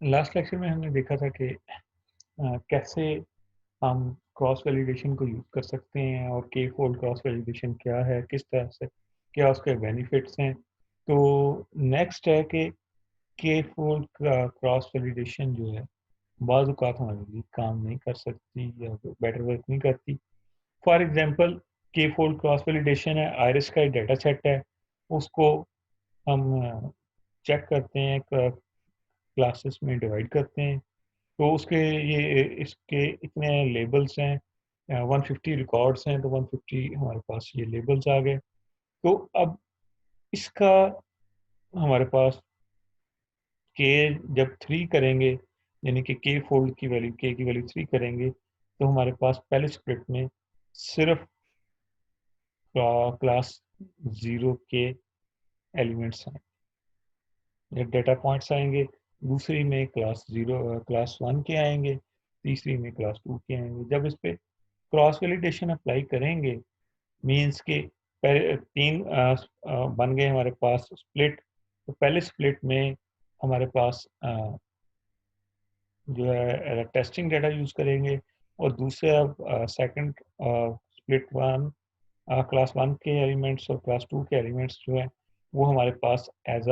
Last lecture में हमने देखा था कि कैसे हम क्रॉस वैलिडेशन को यूज़ कर सकते हैं और के फोल्ड क्रॉस वैलिडेशन क्या है, किस तरह से, क्या उसके बेनिफिट्स हैं। तो नेक्स्ट है कि के फोल्ड क्रॉस वैलिडेशन जो है बाज़ औक़ात हमारे लिए काम नहीं कर सकती या बेटर वर्क नहीं करती। फॉर एग्ज़ाम्पल के फोल्ड क्रॉस वैलिडेशन है, आइरिस का एक डेटा सेट है, उसको हम चेक करते हैं, क्लासेस में डिवाइड करते हैं। तो उसके ये इसके इतने लेबल्स हैं, 150 रिकॉर्ड्स हैं, तो 150 हमारे पास ये लेबल्स आ गए। तो अब इसका हमारे पास के जब 3 करेंगे, यानी कि के फोल्ड की वैल्यू के की वैल्यू 3 करेंगे, तो हमारे पास पहले स्प्लिट में सिर्फ क्लास 0 के एलिमेंट्स हैं, या डेटा पॉइंट्स आएँगे। दूसरी में क्लास 1 के आएँगे, तीसरी में क्लास 2 के आएँगे। जब इस पे क्रॉस वैलिडेशन अप्लाई करेंगे, मीन्स के पहले 3 बन गए हमारे पास स्प्लिट। तो पहले स्प्लिट में हमारे पास जो है टेस्टिंग डेटा यूज़ करेंगे, और दूसरे सेकंड स्प्लिट 1 क्लास 1 के एलिमेंट्स और क्लास 2 के एलिमेंट्स जो हैं, वो हमारे पास एज़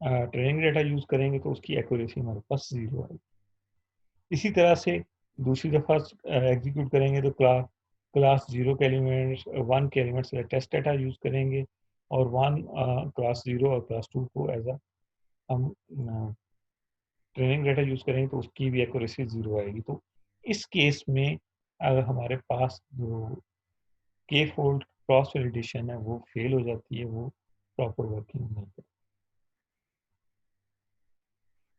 ट्रेनिंग डेटा यूज़ करेंगे, तो उसकी एक्यूरेसी हमारे पास 0 आएगी। इसी तरह से दूसरी दफ़ा एग्ज़ीक्यूट करेंगे तो क्लास 0 के एलिमेंट्स 1 के एलिमेंट्स टेस्ट डेटा यूज़ करेंगे, और 1 क्लास 0 और क्लास 2 को एज़ हम ट्रेनिंग डेटा यूज़ करेंगे, तो उसकी भी एक्यूरेसी 0 आएगी। तो इस केस में अगर हमारे पास जो के फोल्ड क्रॉस वैलिडेशन है वो फेल हो जाती है, वो प्रॉपर वर्किंग नहीं करती।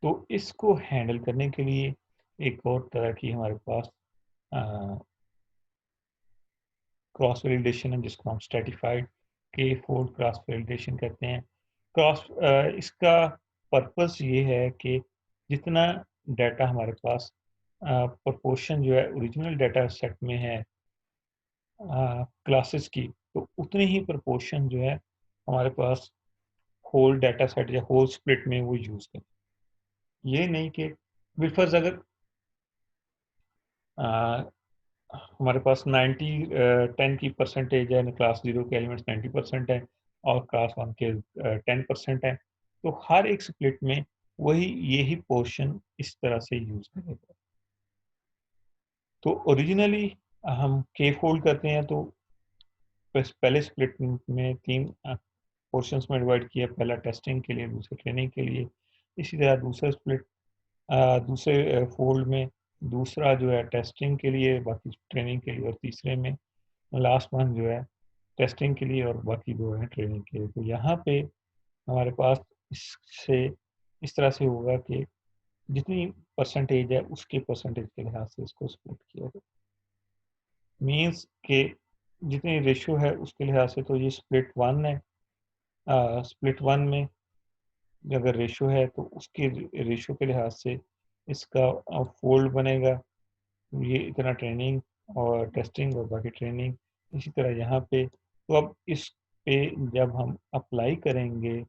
तो इसको हैंडल करने के लिए एक और तरह की हमारे पास क्रॉस वैलिडेशन है, जिसको हम स्ट्रैटिफाइड के फोल्ड क्रॉस वैलिडेशन कहते हैं। इसका पर्पस ये है कि जितना डाटा हमारे पास प्रोपोर्शन जो है ओरिजिनल डाटा सेट में है क्लासेस की, तो उतनी ही प्रोपोर्शन जो है हमारे पास होल डाटा सेट या होल स्प्लिट में वो यूज़ करें। ये नहीं कि बिलफर्ज अगर अ, हमारे पास 10 की परसेंटेज है, क्लास 0 के एलिमेंट्स 90% है और क्लास 1 के 10% है, तो हर एक स्प्लिट में वही यही पोर्शन इस तरह से यूज़ करेगा। तो ओरिजिनली हम के फोल्ड करते हैं, तो पहले स्प्लिट में 3 पोर्शंस में डिवाइड किया, पहला टेस्टिंग के लिए, दूसरा ट्रेनिंग के लिए। इसी तरह दूसरा स्प्लिट दूसरे फोल्ड में दूसरा जो है टेस्टिंग के लिए, बाकी ट्रेनिंग के लिए, और तीसरे में लास्ट वन जो है टेस्टिंग के लिए और बाकी 2 हैं ट्रेनिंग के लिए। तो यहाँ पे हमारे पास इससे इस तरह से होगा कि जितनी परसेंटेज है उसके परसेंटेज के लिहाज से इसको स्प्लिट किया जाए। मीन्स के जितनी रेशियो है उसके लिहाज से तो ये स्प्लिट 1 है। स्प्लिट 1 में अगर रेशियो है तो उसके रेशियो के लिहाज से इसका फोल्ड बनेगा। ये इतना ट्रेनिंग और टेस्टिंग और बाकी ट्रेनिंग। इसी तरह यहाँ पे, तो अब इस पे जब हम अप्लाई करेंगे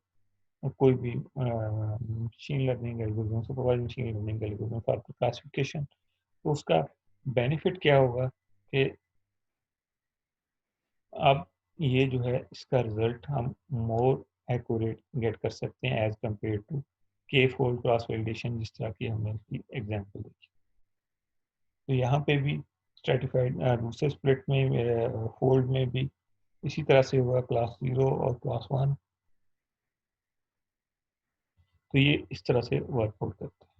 कोई भी machine learning algorithm, supervised machine learning algorithm for classification, तो उसका बेनिफिट क्या होगा कि अब ये जो है इसका रिजल्ट हम मोर एक्यूरेट गेट कर सकते हैं एज कम्पेयर टू के फोल्ड क्रॉस वैलिडेशन, जिस तरह की हमने इसकी एग्जांपल देखी। तो यहाँ पे भी स्ट्रेटिफाइड दूसरे स्प्लिट में फोल्ड में भी इसी तरह से हुआ, क्लास 0 और क्लास 1। तो ये इस तरह से वर्कआउट करता है।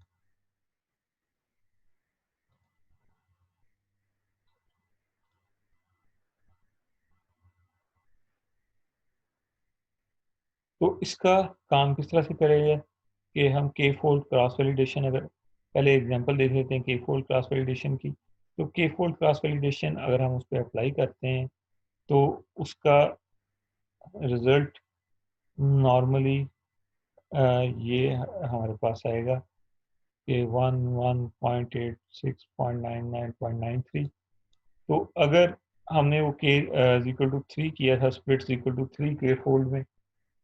तो इसका काम किस तरह से करेगा कि हम के फोल्ड क्रॉस वैलिडेशन, अगर पहले एग्जांपल देख लेते हैं के फोल्ड क्रॉस वैलिडेशन की। तो के फोल्ड क्रॉस वैलिडेशन अगर हम उस पर अप्लाई करते हैं, तो उसका रिजल्ट नॉर्मली ये हमारे पास आएगा कि 1, 1.86.99.93। तो अगर हमने वो के इक्वल टू 3 किया था, स्प्लिट्स इक्वल टू 3 के फोल्ड में,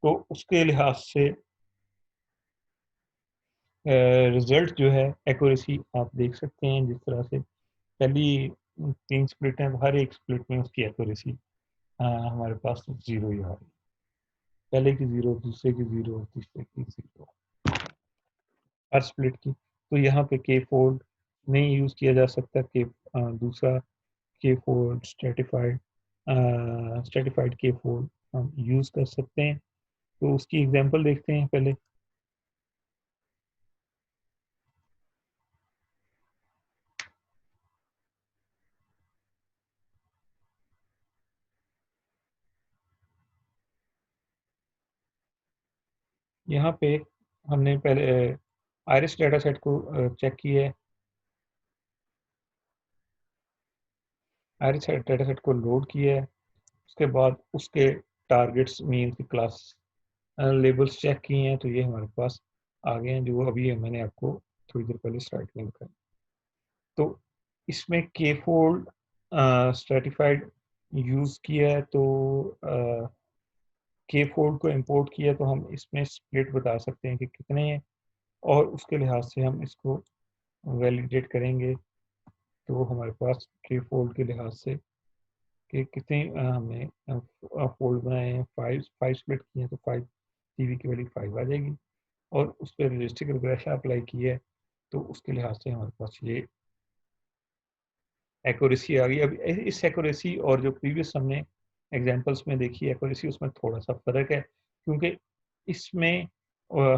तो उसके लिहाज से रिजल्ट जो है एक्यूरेसी आप देख सकते हैं जिस तरह से पहली 3 स्प्लिट हैं, हर एक स्प्लिट में उसकी एक्यूरेसी हमारे पास 0 ही आ रही है। पहले की 0, दूसरे की 0, तीसरे की 0, हर स्प्लिट की। तो यहाँ पे के फोल्ड नहीं यूज़ किया जा सकता, के दूसरा के फोल्ड स्ट्रेटिफाइड के फोल्ड हम यूज़ कर सकते हैं। तो उसकी एग्जांपल देखते हैं पहले। यहाँ पे हमने पहले आयरिस डेटा सेट को चेक किया है। आयरिस डेटा सेट को लोड किया है, उसके बाद उसके टारगेट्स मीन की क्लास लेबल्स चेक किए हैं, तो ये हमारे पास आ गए हैं जो अभी मैंने आपको थोड़ी देर पहले स्टार्ट में दिखाया। तो इसमें के फोल्ड स्ट्रेटिफाइड यूज़ किया है, तो के फोल्ड को इंपोर्ट किया तो हम इसमें स्प्लिट बता सकते हैं कि कितने हैं, और उसके लिहाज से हम इसको वैलिडेट करेंगे। तो हमारे पास के फोल्ड के लिहाज से कि कितने हमने फोल्ड बनाए हैं, फाइव फाइव स्प्लिट किए हैं, तो 5 टीवी की वैल्यू 5 आ जाएगी। और उस पर रजिस्टिक रिग्रेशन अप्लाई की है, तो उसके लिहाज से हमारे पास ये एक्यूरेसी आ गई। अब इस एक्यूरेसी और जो प्रीवियस हमने एग्जांपल्स में देखी एक्यूरेसी, उसमें थोड़ा सा फ़र्क है, क्योंकि इसमें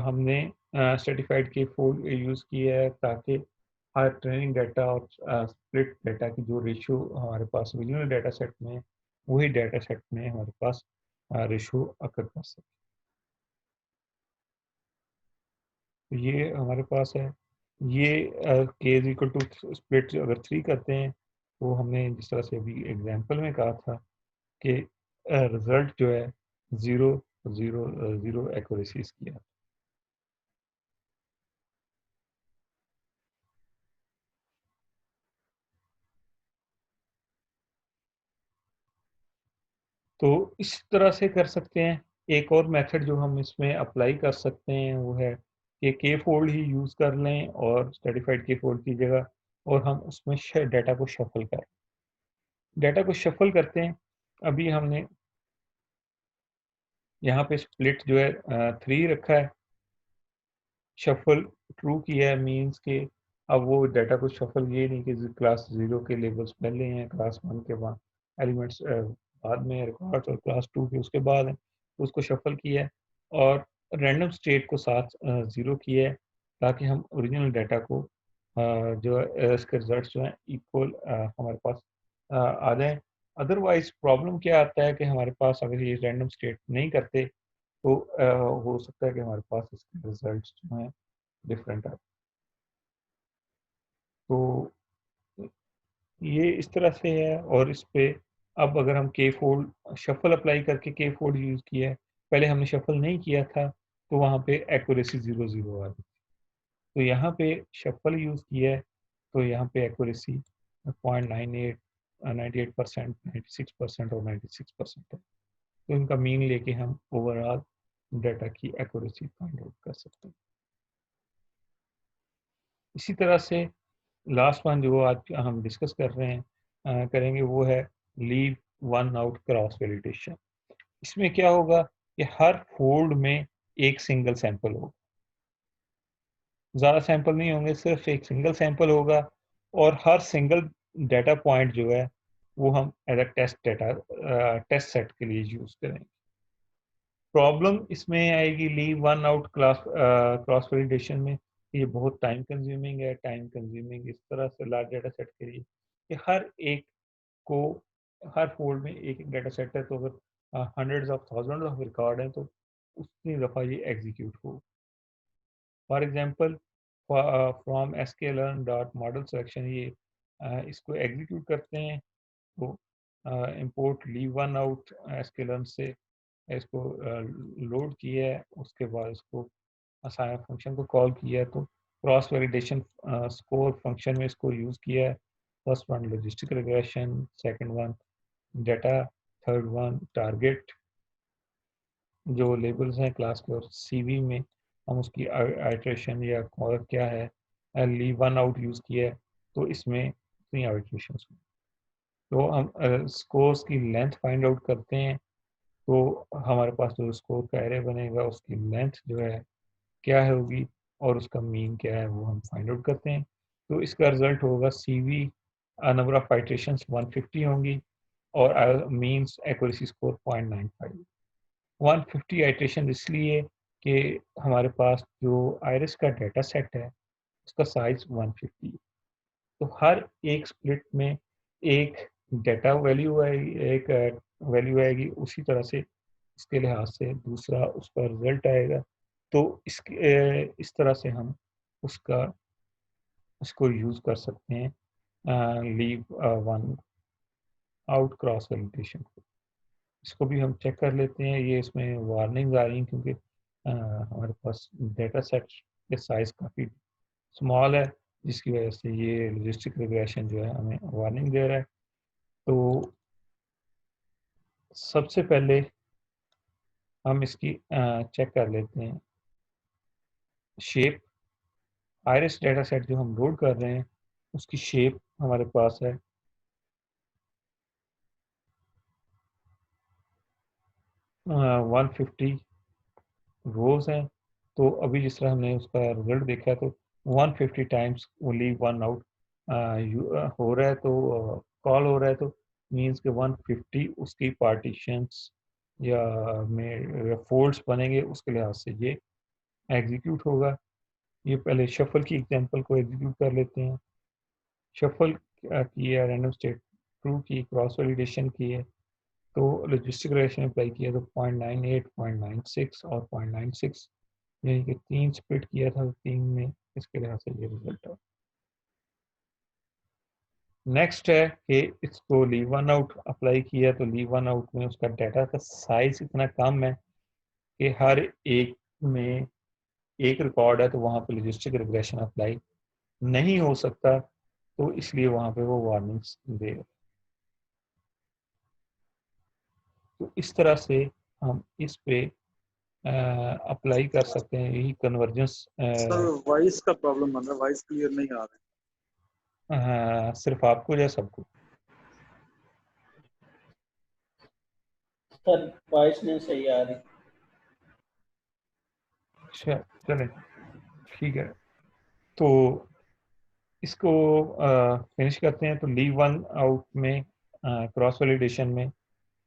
हमने सर्टिफाइड की फोल्ड यूज़ किया है ताकि हर ट्रेनिंग डाटा और स्प्लिट डाटा की जो रेशियो हमारे पास ओरिजिनल डाटा सेट में है, वही डाटा सेट में हमारे पास रेशियो अकर कर सके। तो ये हमारे पास है। ये के इज इक्वल टू स्प्लिट अगर 3 करते हैं, तो हमने जिस तरह से अभी एग्जांपल में कहा था कि रिजल्ट जो है 0 0 0 एक्यूरेसी की है। तो इस तरह से कर सकते हैं। एक और मेथड जो हम इसमें अप्लाई कर सकते हैं वो है कि के फोल्ड ही यूज़ कर लें और स्ट्रेटिफाइड के फोल्ड की जगह, और हम उसमें डाटा को शफल करें। डाटा को शफल करते हैं। अभी हमने यहाँ पे स्प्लिट जो है 3 रखा है, शफल ट्रू किया है, मीन्स के अब वो डाटा को शफल, ये नहीं कि क्लास 0 के लेबल्स पहले हैं, क्लास 1 के बाद एलिमेंट्स बाद में रिकॉर्ड्स, और क्लास 2 के उसके बाद है, तो उसको शफल किया है और रैंडम स्टेट को साथ 0 किया है, ताकि हम ओरिजिनल डाटा को जो है इसके रिजल्ट्स जो हैं इक्वल हमारे पास आ जाएं। अदरवाइज प्रॉब्लम क्या आता है कि हमारे पास अगर ये रैंडम स्टेट नहीं करते, तो हो सकता है कि हमारे पास इसके रिजल्ट्स जो हैं डिफरेंट है। तो ये इस तरह से है। और इस पे अब अगर हम के फोल्ड शफल अप्लाई करके के फोल्ड यूज़ किया है, पहले हमने शफल नहीं किया था, तो वहाँ पे एक्यूरेसी 0 0 आ गई। तो यहाँ पे शफल यूज़ किया है, तो यहाँ पे एक्यूरेसी 0.98 98%, 96% और 96% है। तो इनका मीन लेके हम ओवरऑल डाटा की एक्यूरेसी फाइंड आउट कर सकते हैं। इसी तरह से लास्ट वन जो आज हम डिस्कस कर रहे हैं करेंगे, वो है leave one out cross validation. इसमें क्या होगा कि हर फोल्ड में एक सिंगल सैंपल होगा, ज़्यादा सैंपल नहीं होंगे, सिर्फ एक सिंगल सैंपल होगा, और हर सिंगल डाटा पॉइंट जो है वो हम एज अ टेस्ट सेट के लिए यूज़ करेंगे। प्रॉब्लम इसमें आएगी leave one out cross validation में, ये बहुत टाइम कंज्यूमिंग है। टाइम कंज्यूमिंग इस तरह से लार्ज डाटा सेट के लिए कि हर एक को, हर फोल्ड में एक एक डाटा सेट है, तो अगर hundreds of thousand of record हैं, तो उतनी दफ़ा ये एग्जीक्यूट हो। For example from sklearn dot model selection, ये इसको एग्जीक्यूट करते हैं, तो import leave one out sklearn से इसको लोड किया है, उसके बाद इसको असाइन फंक्शन को कॉल किया है, तो क्रॉस वैलिडेशन स्कोर फंक्शन में इसको यूज़ किया है। First one logistic regression, second one data, third one target जो लेबल्स हैं क्लास के, और सीवी में हम उसकी आइट्रेशन या क्या है लीव वन आउट यूज़ किया है, तो इसमें इतनी आइट्रेशन। तो हम स्कोर्स की लेंथ फाइंड आउट करते हैं, तो हमारे पास जो स्कोर का एरे बनेगा उसकी लेंथ जो है क्या है होगी, और उसका मीन क्या है वो हम फाइंड आउट करते हैं। तो इसका रिजल्ट होगा CV नंबर ऑफ आइट्रेशंस 150 होंगी, और मीन्स एक्यूरेसी स्कोर 0.95। 150 आइट्रेशन इसलिए कि हमारे पास जो आयरिस का डेटा सेट है उसका साइज 150, तो हर एक स्प्लिट में एक डेटा वैल्यू आएगी, एक वैल्यू आएगी, उसी तरह से इसके लिहाज से दूसरा उसका रिजल्ट आएगा। तो इस तरह से हम उसका उसको यूज़ कर सकते हैं leave one out cross validation को। इसको भी हम चेक कर लेते हैं, ये इसमें वार्निंग आ रही हैं क्योंकि हमारे पास डेटा सेट के साइज़ काफ़ी स्मॉल है, जिसकी वजह से ये लॉजिस्टिक रिग्रेशन जो है हमें वार्निंग दे रहा है। तो सबसे पहले हम इसकी चेक कर लेते हैं शेप। आइरिस डेटा सेट जो हम लोड कर रहे हैं उसकी शेप हमारे पास है 150 रोज हैं। तो अभी जिस तरह हमने उसका रिजल्ट देखा तो 150 टाइम्स ओनली वन आउट हो रहा है, तो कॉल हो रहा है, तो मीन्स के 150 उसकी पार्टीशंस या में फोल्ड्स बनेंगे, उसके लिहाज से ये एग्जीक्यूट होगा। ये पहले शफल की एग्जांपल को एग्जीक्यूट कर लेते हैं। शफल की है, रैंडम स्टेट ट्रू की, क्रॉस वैलिडेशन की है, तो लॉजिस्टिक रिग्रेशन अप्लाई किया तो 0.98, 0.96 और 0.96, यानी कि 3 स्प्लिट किया था 3 में, इसके लिहाज से ये रिजल्ट है। नेक्स्ट है कि इसको लीव वन आउट अप्लाई किया, तो लीव वन आउट में उसका डाटा का साइज इतना कम है कि हर एक में एक रिकॉर्ड है, तो वहाँ पे लॉजिस्टिक रिग्रेशन अप्लाई नहीं हो सकता, तो इसलिए वहाँ पे वो वार्निंग्स देगा। तो इस तरह से हम इस पे अप्लाई कर सकते हैं यही कन्वर्जेंस। सर वॉइस का प्रॉब्लम बन रहा है, वॉइस क्लियर नहीं आ रहा सिर्फ आपको या सबको? सर वॉइस नहीं सही आ रही। अच्छा, चले ठीक है, तो इसको फिनिश करते हैं। तो लीव वन आउट में क्रॉस वैलिडेशन में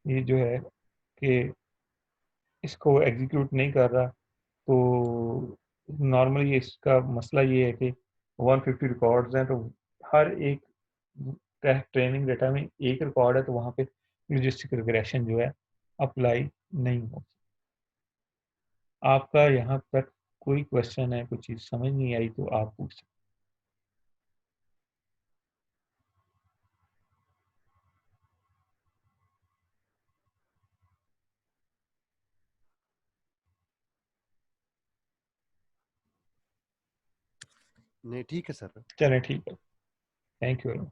ये जो है कि इसको एग्जीक्यूट नहीं कर रहा, तो नॉर्मली इसका मसला ये है कि 150 रिकॉर्ड्स हैं, तो हर एक ट्रेनिंग डेटा में एक रिकॉर्ड है, तो वहाँ पे लॉजिस्टिक रिग्रेशन जो है अप्लाई नहीं हो। आपका यहाँ तक कोई क्वेश्चन है, कोई चीज़ समझ नहीं आई तो आप पूछ सकते नहीं ठीक है सर। हैं। चलें ठीक है, थैंक यू वेरी मच।